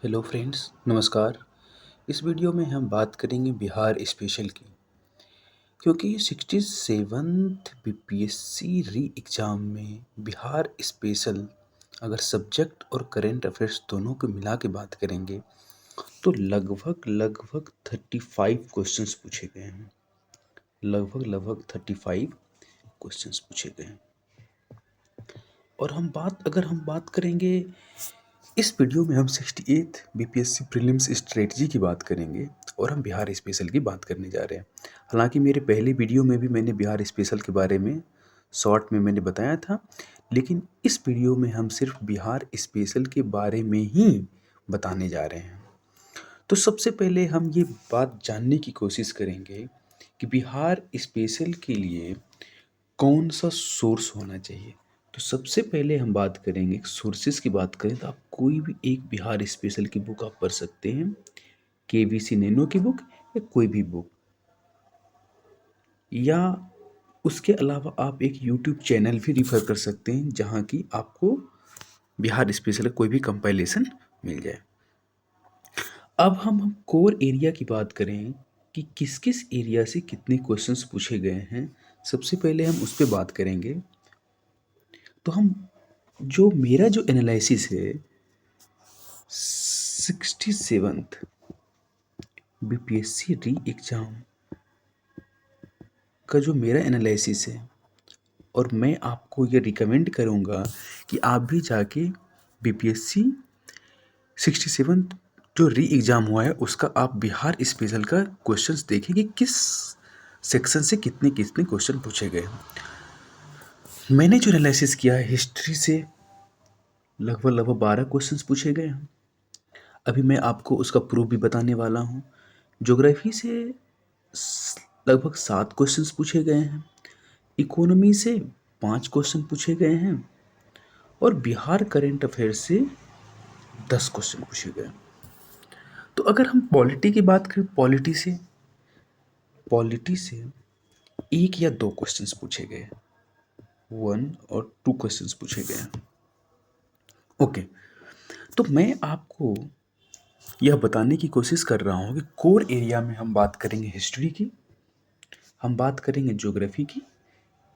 Hello friends, नमस्कार। इस video में हम बात करेंगे बिहार स्पेशल की, क्योंकि 67th बीपीएससी री एग्ज़ाम में बिहार स्पेशल अगर सब्जेक्ट और करंट अफेयर्स दोनों को मिला के बात करेंगे तो लगभग लगभग 35 क्वेश्चंस पूछे गए हैं। लगभग 35 क्वेश्चंस पूछे गए हैं। और अगर हम बात करेंगे, इस वीडियो में हम 68th बीपीएससी प्रीलिम्स स्ट्रेटजी की बात करेंगे और हम बिहार स्पेशल की बात करने जा रहे हैं। हालांकि मेरे पहले वीडियो में भी मैंने बिहार स्पेशल के बारे में शॉर्ट में मैंने बताया था, लेकिन इस वीडियो में हम सिर्फ बिहार स्पेशल के बारे में ही बताने जा रहे हैं। तो सबसे पहले हम ये बात जानने की कोशिश करेंगे कि बिहार स्पेशल के लिए कौन सा सोर्स होना चाहिए। तो सबसे पहले हम बात करेंगे, सोर्सेज की बात करें तो आप कोई भी एक बिहार स्पेशल की बुक आप पढ़ सकते हैं, केवीसी नैनो की बुक या कोई भी बुक, या उसके अलावा आप एक यूट्यूब चैनल भी रिफ़र कर सकते हैं जहाँ की आपको बिहार स्पेशल कोई भी कंपाइलेशन मिल जाए। अब हम कोर एरिया की बात करें कि किस किस एरिया से कितने क्वेश्चंस पूछे गए हैं, सबसे पहले हम उस पर बात करेंगे। तो मेरा जो एनालिसिस है 67th बीपीएससी री एग्ज़ाम का जो मेरा एनालिसिस है, और मैं आपको ये रिकमेंड करूँगा कि आप भी जाके बीपीएससी 67th जो री एग्ज़ाम हुआ है उसका आप बिहार स्पेशल का क्वेश्चंस देखें कि किस सेक्शन से कितने कितने क्वेश्चन पूछे गए। मैंने जो एनालिसिस किया है, हिस्ट्री से लगभग 12 क्वेश्चंस पूछे गए हैं। अभी मैं आपको उसका प्रूफ भी बताने वाला हूँ। ज्योग्राफी से लगभग 7 क्वेश्चंस पूछे गए हैं। इकोनॉमी से 5 क्वेश्चन पूछे गए हैं और बिहार करंट अफेयर से 10 क्वेश्चन पूछे गए। तो अगर हम पॉलिटी की बात करें, पॉलिटी से 1 या 2 क्वेश्चंस पूछे गए, 1 और 2 क्वेश्चंस पूछे गए। ओके, तो मैं आपको यह बताने की कोशिश कर रहा हूँ कि कोर एरिया में हम बात करेंगे हिस्ट्री की, हम बात करेंगे ज्योग्राफी की,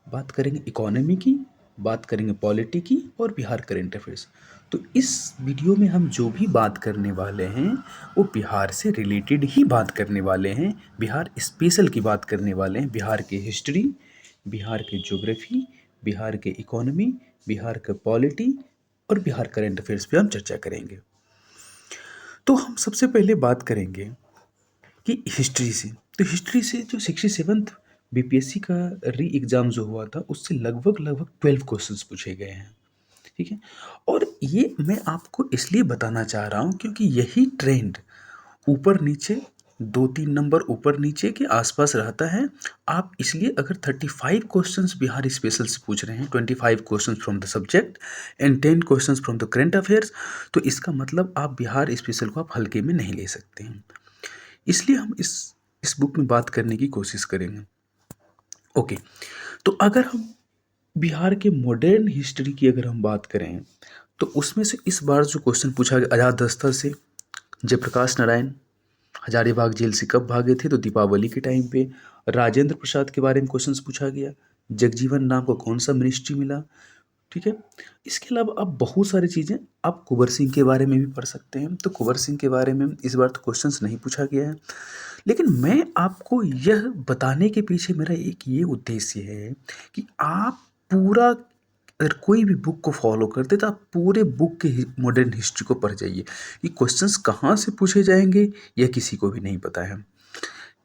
बात करेंगे इकोनॉमी की, बात करेंगे पॉलिटी की और बिहार करंट अफेयर्स। तो इस वीडियो में हम जो भी बात करने वाले हैं वो बिहार से रिलेटेड ही बात करने वाले हैं, बिहार स्पेशल की बात करने वाले हैं। बिहार के हिस्ट्री, बिहार के ज्योग्राफी, बिहार के इकोनॉमी, बिहार का पॉलिटी और बिहार करंट अफेयर्स पे हम चर्चा करेंगे। तो हम सबसे पहले बात करेंगे कि हिस्ट्री से। तो हिस्ट्री से जो 67th बीपीएससी का री एग्ज़ाम जो हुआ था उससे लगभग 12 क्वेश्चंस पूछे गए हैं, ठीक है। और ये मैं आपको इसलिए बताना चाह रहा हूँ क्योंकि यही ट्रेंड ऊपर नीचे 2-3 नंबर ऊपर नीचे के आसपास रहता है। आप इसलिए अगर 35 क्वेश्चंस बिहार स्पेशल से पूछ रहे हैं, 25 questions from the subject and 10 questions from the current affairs, तो इसका मतलब आप बिहार स्पेशल को आप हल्के में नहीं ले सकते हैं। इसलिए हम इस बुक में बात करने की कोशिश करेंगे। ओके, तो अगर हम बिहार के मॉडर्न हिस्ट्री की अगर हम बात करें तो उसमें से इस बार जो क्वेश्चन पूछा गया आज़ाद दस्ता से, जयप्रकाश नारायण हजारीबाग जेल से कब भागे थे, तो दीपावली के टाइम पे। राजेंद्र प्रसाद के बारे में क्वेश्चन पूछा गया, जगजीवन राम को कौन सा मिनिस्ट्री मिला, ठीक है। इसके अलावा आप बहुत सारी चीज़ें, आप कुंवर सिंह के बारे में भी पढ़ सकते हैं। तो कुंवर सिंह के बारे में इस बार तो क्वेश्चंस नहीं पूछा गया है, लेकिन मैं आपको यह बताने के पीछे मेरा एक ये उद्देश्य है कि आप पूरा, अगर कोई भी बुक को फॉलो करते तो आप पूरे बुक के मॉडर्न हिस्ट्री को पढ़ जाइए कि क्वेश्चंस कहाँ से पूछे जाएंगे यह किसी को भी नहीं पता है,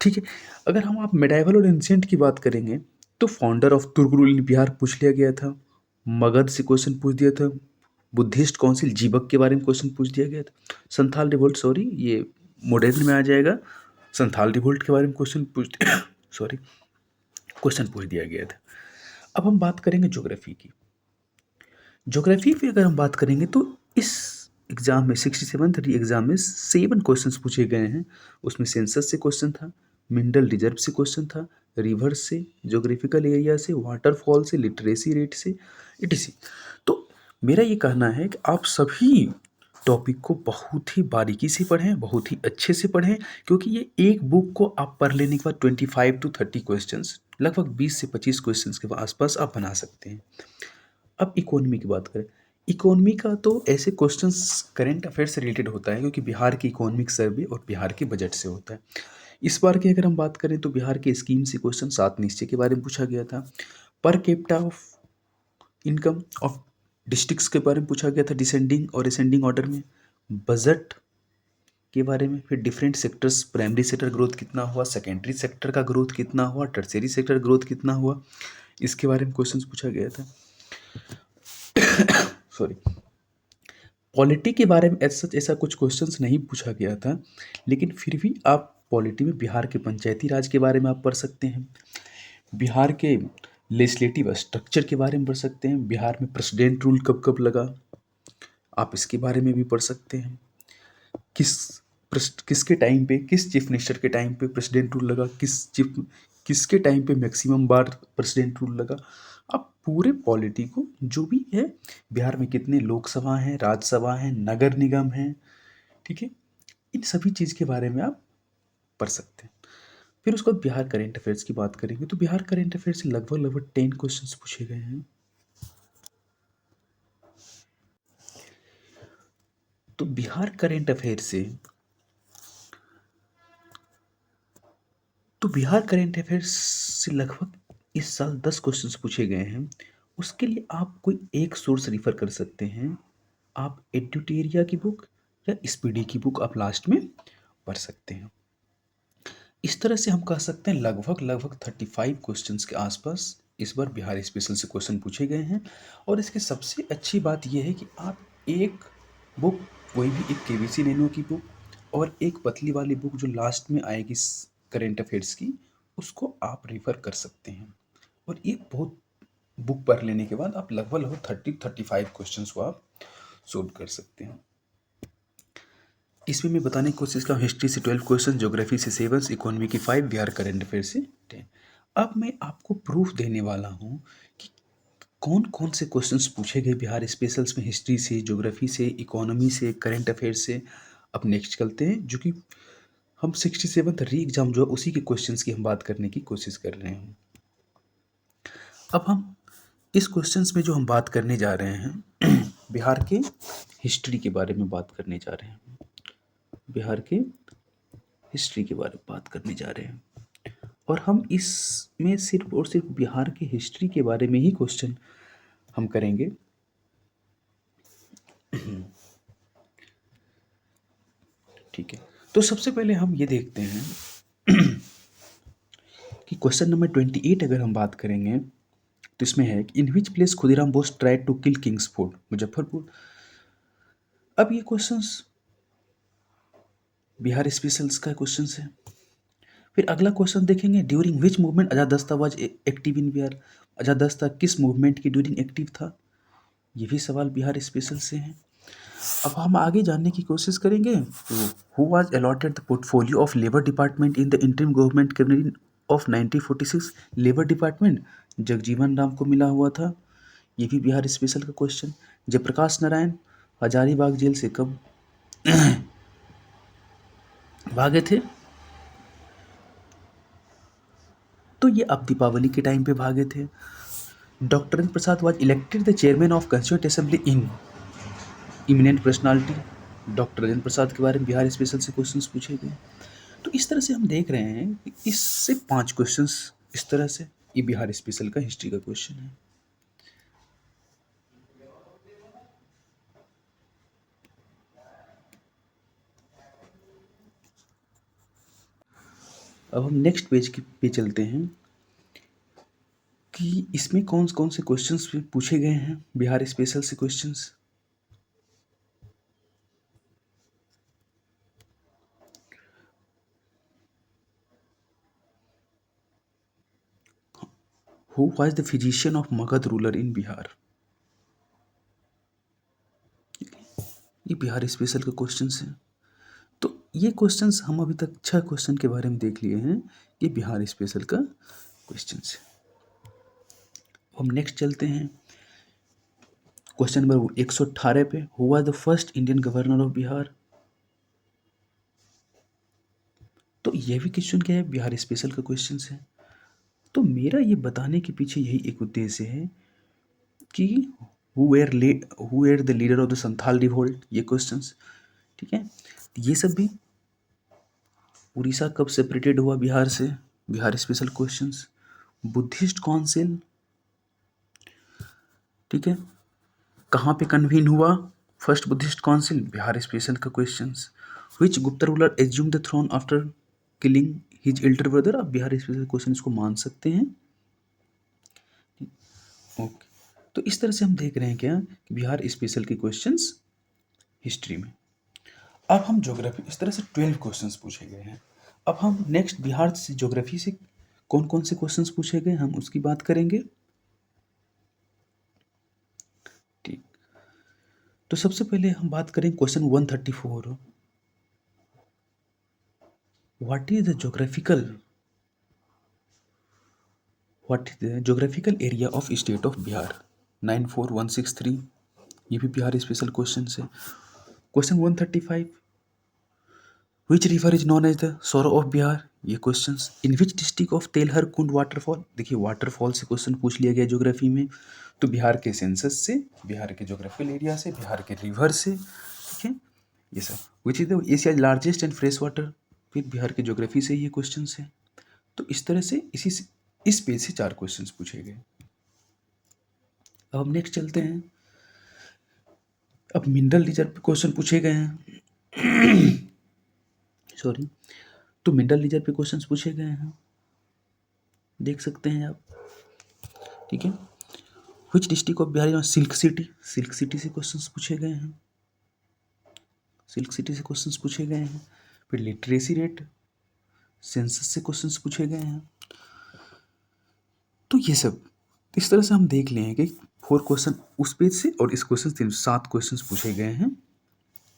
ठीक है। अगर हम आप मेडाइवल और एंशिएंट की बात करेंगे तो फाउंडर ऑफ तुर्क इन बिहार पूछ लिया गया था, मगध से क्वेश्चन पूछ दिया था, बुद्धिस्ट काउंसिल जीबक के बारे में क्वेश्चन पूछ दिया गया था, संथाल रिवोल्ट, सॉरी ये मॉडर्न में आ जाएगा, संथाल रिवोल्ट के बारे में क्वेश्चन पूछ सॉरी क्वेश्चन पूछ दिया गया था। अब हम बात करेंगे ज्योग्राफी की। ज्योग्राफी पे अगर हम बात करेंगे तो इस एग्ज़ाम में 67th री एग्ज़ाम में 7 क्वेश्चंस पूछे गए हैं। उसमें सेंसस से क्वेश्चन था, मिनरल रिजर्व से क्वेश्चन था, रिवर्स से, ज्योग्राफिकल एरिया से, वाटरफॉल से, लिटरेसी रेट से, इटीसी। तो मेरा ये कहना है कि आप सभी टॉपिक को बहुत ही बारीकी से पढ़ें, बहुत ही अच्छे से पढ़ें, क्योंकि ये एक बुक को आप पढ़ लेने के बाद 25 to 30 क्वेश्चंस, लगभग 20 से 25 क्वेश्चंस के आसपास आप बना सकते हैं। अब इकोनॉमी की बात करें, इकोनॉमी का तो ऐसे क्वेश्चंस करंट अफेयर से रिलेटेड होता है, क्योंकि बिहार की इकोनॉमिक सर्वे और बिहार के बजट से होता है। इस बार की अगर हम बात करें तो बिहार के स्कीम से क्वेश्चन 7 निश्चय के बारे में पूछा गया था, per capita of income of districts के बारे में पूछा गया था डिसेंडिंग और असेंडिंग ऑर्डर में, बजट के बारे में, फिर different sectors, primary sector growth कितना हुआ, सेकेंडरी सेक्टर का ग्रोथ कितना हुआ, टर्सरी सेक्टर ग्रोथ कितना हुआ, इसके बारे में क्वेश्चन पूछा गया था। सॉरी, पॉलिटी के बारे में ऐसा कुछ क्वेश्चंस नहीं पूछा गया था, लेकिन फिर भी आप पॉलिटी में बिहार के पंचायती राज के बारे में आप पढ़ सकते हैं, बिहार के लेजिस्लेटिव स्ट्रक्चर के बारे में पढ़ सकते हैं, बिहार में प्रेसिडेंट रूल कब कब लगा, आप इसके बारे में भी पढ़ सकते हैं, किसके टाइम पे, किस चीफ मिनिस्टर के टाइम पे प्रेसिडेंट रूल लगा, किसके टाइम पे मैक्सिमम बार प्रेसिडेंट रूल लगा। आप पूरे पॉलिटी को जो भी है, बिहार में कितने लोकसभा हैं, राज्यसभा हैं, नगर निगम हैं, ठीक है, इन सभी चीज़ के बारे में आप पढ़ सकते हैं। फिर उसके बाद बिहार करेंट अफेयर्स की बात करेंगे तो बिहार करेंट अफेयर्स से लगभग 10 क्वेश्चंस पूछे गए हैं। तो बिहार करेंट अफेयर से लगभग इस साल 10 क्वेश्चंस पूछे गए हैं। उसके लिए आप कोई एक सोर्स रिफर कर सकते हैं, आप एड्यूटेरिया की बुक या स्पीडी की बुक आप लास्ट में पढ़ सकते हैं। इस तरह से हम कह सकते हैं लगभग 35 क्वेश्चंस के आसपास इस बार बिहार स्पेशल से क्वेश्चन पूछे गए हैं। और इसकी सबसे अच्छी बात यह है कि आप एक बुक, कोई भी एक केबीसी नैनो की बुक और एक पतली वाली बुक जो लास्ट में आएगी करेंट अफेयर्स की, उसको आप रेफर कर सकते हैं। और ये बहुत बुक पढ़ लेने के बाद आप लगभग 35 क्वेश्चंस को आप सोल्व कर सकते हैं। इसमें मैं बताने की कोशिश कर, हिस्ट्री से 12 क्वेश्चन, ज्योग्राफी से 7, इकोनॉमी की 5, बिहार करंट अफेयर से 10। अब मैं आपको प्रूफ देने वाला हूँ कि कौन कौन से क्वेश्चंस पूछे गए बिहार स्पेशल्स में, हिस्ट्री से, ज्योग्राफी से, इकोनॉमी से, करंट अफेयर से। अब नेक्स्ट चलते हैं, जो कि हम 67th री एग्जाम जो है उसी के क्वेश्चंस की हम बात करने की कोशिश कर रहे हैं। अब हम इस क्वेश्चंस में जो हम बात करने जा रहे हैं बिहार के हिस्ट्री के बारे में बात करने जा रहे हैं, बिहार के हिस्ट्री के बारे में बात करने जा रहे हैं। और हम इसमें सिर्फ और सिर्फ बिहार की हिस्ट्री के बारे में ही क्वेश्चन हम करेंगे। ठीक है, तो सबसे पहले हम ये देखते हैं कि क्वेश्चन नंबर 28 अगर हम बात करेंगे तो इसमें है कि in which place Khudiram Bose tried to kill Kingsford, Muzaffarpur. अब ये क्वेश्चंस बिहार स्पेशल्स का क्वेश्चन है। फिर अगला क्वेश्चन देखेंगे, during which movement Azad Dasta was active in Bihar, Azad Dasta किस मूवमेंट की ड्यूरिंग एक्टिव था, ये भी सवाल बिहार स्पेशल से हैं। अब हम आगे जानने की कोशिश करेंगे, तो who was allotted the portfolio of labour department in the interim government cabinet of 1946, labour department Jagjivan Ram को मिला हुआ था, ये भी बिहार स्पेशल का क्वेश्चन। जयप्रकाश नारायण हजारीबाग जेल से कब भागे थे, तो ये अब दीपावली के टाइम पे भागे थे। Doctor Rajendra Prasad was elected the chairman of constituent assembly in eminent personality, doctor Rajendra Prasad के बारे में बिहार स्पेशल से क्वेश्चंस पूछे गए। तो इस तरह से हम देख रहे हैं कि इससे 5 क्वेश्चंस इस तरह से, ये बिहार स्पेशल का हिस्ट्री का क्वेश्चन है। अब हम नेक्स्ट पेज पे चलते हैं कि इसमें कौन कौन से क्वेश्चंस पूछे गए हैं बिहार स्पेशल से questions. Who was the physician of Magadh ruler in Bihar, ये बिहार स्पेशल का क्वेश्चन है। तो ये क्वेश्चंस हम अभी तक 6 क्वेश्चन के बारे में देख लिए हैं, ये बिहार स्पेशल का क्वेश्चन है। हम नेक्स्ट चलते हैं, क्वेश्चन नंबर 118 पे, who was the first Indian governor of Bihar. तो ये भी क्वेश्चन क्या है, बिहार स्पेशल का क्वेश्चन है। तो मेरा ये बताने के पीछे यही एक उद्देश्य है कि who were the leader of the Santhal revolt, ये क्वेश्चंस, ठीक है। ये सब भी, उड़ीसा कब सेपरेटेड हुआ बिहार से, Bihar special questions. Buddhist council, ठीक है, कहाँ पे कन्वीन हुआ, first Buddhist council, Bihar special का questions. Which Gupta ruler assume the throne after killing his elder brother, आप बिहार स्पेशल क्वेश्चन इसको मान सकते हैं। ओके, तो इस तरह से हम देख रहे हैं क्या कि बिहार स्पेशल के क्वेश्चंस हिस्ट्री में। अब हम ज्योग्राफी, इस तरह से 12 क्वेश्चंस पूछे गए हैं। अब हम नेक्स्ट बिहार से ज्योग्राफी से कौन कौन से क्वेश्चंस पूछे गए हम उसकी बात करेंगे। ठीक, तो सबसे पहले हम बात करें question 134, what is the geographical area of state of Bihar, 94163, ये भी बिहार स्पेशल क्वेश्चन है। Question 135, which river is known as the sorrow of Bihar, ये questions. In which district of Telhar Kund waterfall, देखिए वाटरफॉल से क्वेश्चन पूछ लिया गया ज्योग्राफी में, तो बिहार के सेंसस से, बिहार के ज्योग्राफिकल एरिया से, बिहार के रिवर से, ठीक है, ये सब। Which is the Asia largest and fresh water, फिर बिहार के ज्योग्राफी से ये क्वेश्चन है। तो इस तरह से इस पेज से 4 क्वेश्चंस पूछे गए। अब हम नेक्स्ट चलते हैं। अब मिनरल रिजर्व पे क्वेश्चन पूछे गए हैं सॉरी, तो मिनरल रिजर्व पे क्वेश्चंस पूछे गए हैं, देख सकते हैं आप, ठीक है। विच district of Bihar, silk city, silk city से क्वेश्चंस पूछे गए हैं, सिल्क सिटी से क्वेश्चंस पूछे गए हैं। फिर लिटरेसी रेट, सेंसस से क्वेश्चंस पूछे गए हैं। तो ये सब इस तरह से हम देख लें कि 4 क्वेश्चन उस पेज से और इस क्वेश्चन से 7 क्वेश्चंस पूछे गए हैं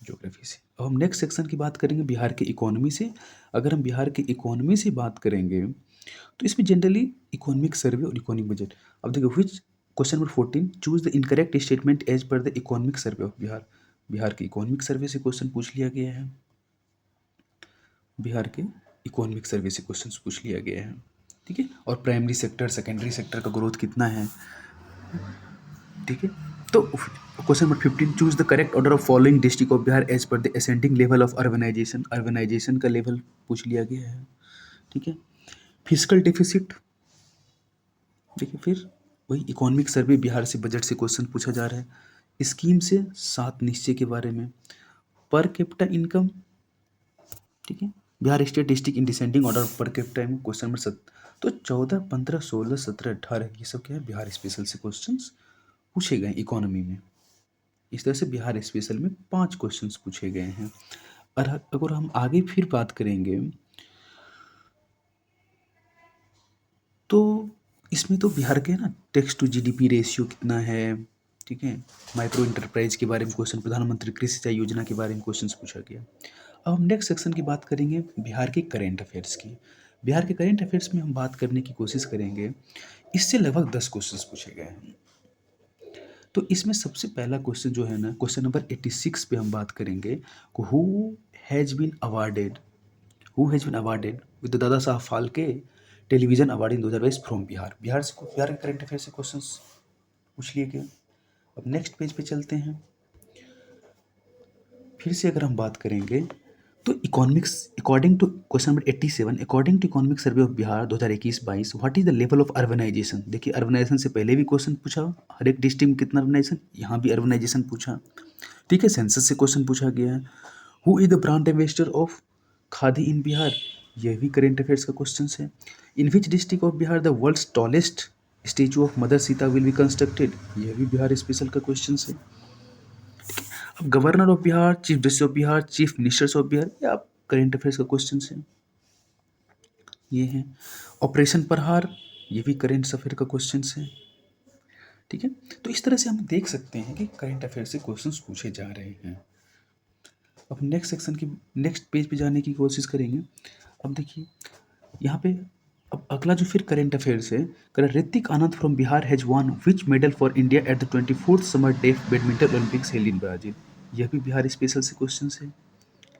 ज्योग्राफी से। अब हम नेक्स्ट सेक्शन की बात करेंगे बिहार के इकोनॉमी से। अगर हम बिहार के इकोनॉमी से बात करेंगे तो इसमें जनरली इकोनॉमिक सर्वे और इकोनॉमिक बजट। अब देखो, which question number 14, choose the incorrect statement as per the economic survey of Bihar, Bihar के इकोनॉमिक सर्वे से क्वेश्चन पूछ लिया गया है, बिहार के इकोनॉमिक सर्वे से क्वेश्चन पूछ लिया गया है, ठीक है। और प्राइमरी सेक्टर सेकेंडरी सेक्टर का ग्रोथ कितना है, ठीक है। तो question number 15, choose the correct order of following district of Bihar as per the ascending level of urbanization, urbanization का लेवल पूछ लिया गया है, ठीक है। फिजिकल डेफिसिट, देखिए फिर वही इकोनॉमिक सर्वे बिहार से बजट से क्वेश्चन पूछा जा रहा है। स्कीम से 7 निश्चय के बारे में, पर कैपिटा इनकम, ठीक है, Bihar state district in descending order per capita में क्वेश्चन नंबर 7। तो 14, 15, 16, 17, 18 ये सब क्या है, बिहार स्पेशल से क्वेश्चन पूछे गए इकोनॉमी में। इस तरह से बिहार स्पेशल में 5 क्वेश्चंस पूछे गए हैं। और अगर हम आगे फिर बात करेंगे तो इसमें तो बिहार के ना टैक्स टू जीडीपी रेशियो कितना है, ठीक है, माइक्रो इंटरप्राइज के बारे में क्वेश्चन, प्रधानमंत्री कृषि सिंचाई योजना के बारे में क्वेश्चन पूछा गया। अब हम नेक्स्ट सेक्शन की बात करेंगे बिहार के करेंट अफेयर्स की। बिहार के करेंट अफेयर्स में हम बात करने की कोशिश करेंगे, इससे लगभग 10 क्वेश्चंस पूछे गए हैं। तो इसमें सबसे पहला क्वेश्चन जो है ना, क्वेश्चन नंबर 86 पे हम बात करेंगे, who has been awarded, who has been awarded with Dada Saheb Phalke television award in 2022 from Bihar. Bihar के करंट अफेयर से क्वेश्चंस पूछ लिए गए। अब नेक्स्ट पेज पे चलते हैं। फिर से अगर हम बात करेंगे तो economics, according to question number 87, according to economic survey of Bihar 2021-22, what is the level of urbanization. देखिए अर्बनाइजेशन से पहले भी क्वेश्चन पूछा, हर एक डिस्ट्रिक्ट में कितना अर्बनाइजेशन, यहाँ भी अर्बनाइजेशन पूछा, ठीक है। सेंसस से क्वेश्चन पूछा गया है। Who is the brand ambassador of Khadi in Bihar, यह भी करेंट अफेयर्स का क्वेश्चन है। In which district of Bihar the world's tallest statue of mother Sita will be constructed, यह भी बिहार स्पेशल का क्वेश्चन है। अब governor of Bihar, chief justice of Bihar, chief ministers of Bihar, ये आप करेंट अफेयर्स का क्वेश्चन है, ये है। ऑपरेशन प्रहार, ये भी करेंट अफेयर का क्वेश्चन है, ठीक है। तो इस तरह से हम देख सकते हैं कि करेंट अफेयर से क्वेश्चंस पूछे जा रहे हैं। अब नेक्स्ट सेक्शन की, नेक्स्ट पेज पे जाने की कोशिश करेंगे। अब देखिए यहाँ पे अब अगला जो फिर करेंट अफेयर्स है, Hrithik Anand from Bihar has won which medal for India at the 24th summer deaf badminton Olympics held in Brazil. यह भी बिहार स्पेशल से क्वेश्चन है।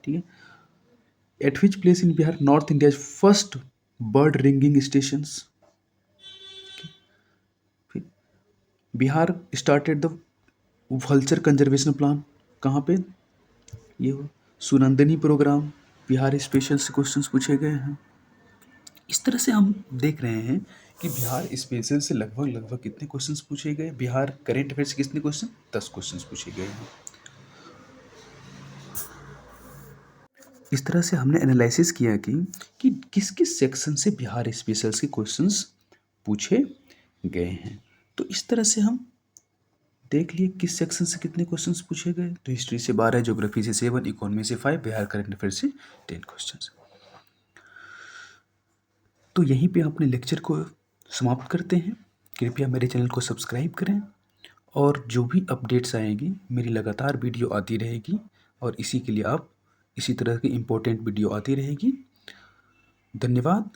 ठीक है। At which place in Bihar north India first bird ringing stations. Bihar started the vulture conservation plan, कहाँ पे? ये हो सुनंदनी प्रोग्राम, बिहार स्पेशल से क्वेश्चंस पूछे गए हैं। इस तरह से हम देख रहे हैं कि बिहार स्पेशल से लगभग लगभग कितने क्वेश्चंस पूछे गए, बिहार करेंट अफेयर से कितने क्वेश्चन, 10 क्वेश्चंस पूछे गए हैं। इस तरह से हमने एनालिसिस किया कि किस किस सेक्शन से बिहार स्पेशल के क्वेश्चंस पूछे गए हैं। तो इस तरह से हम देख लिए किस सेक्शन से कितने क्वेश्चंस पूछे गए। तो हिस्ट्री से 12, ज्योग्राफी से 7, इकोनॉमी से 5, बिहार करंट अफेयर से 10 क्वेश्चंस। तो यहीं पे अपने लेक्चर को समाप्त करते हैं। कृपया मेरे चैनल को सब्सक्राइब करें और जो भी अपडेट्स आएंगी मेरी लगातार वीडियो आती रहेगी और इसी के लिए आप इसी तरह की इम्पोर्टेंट वीडियो आती रहेगी। धन्यवाद।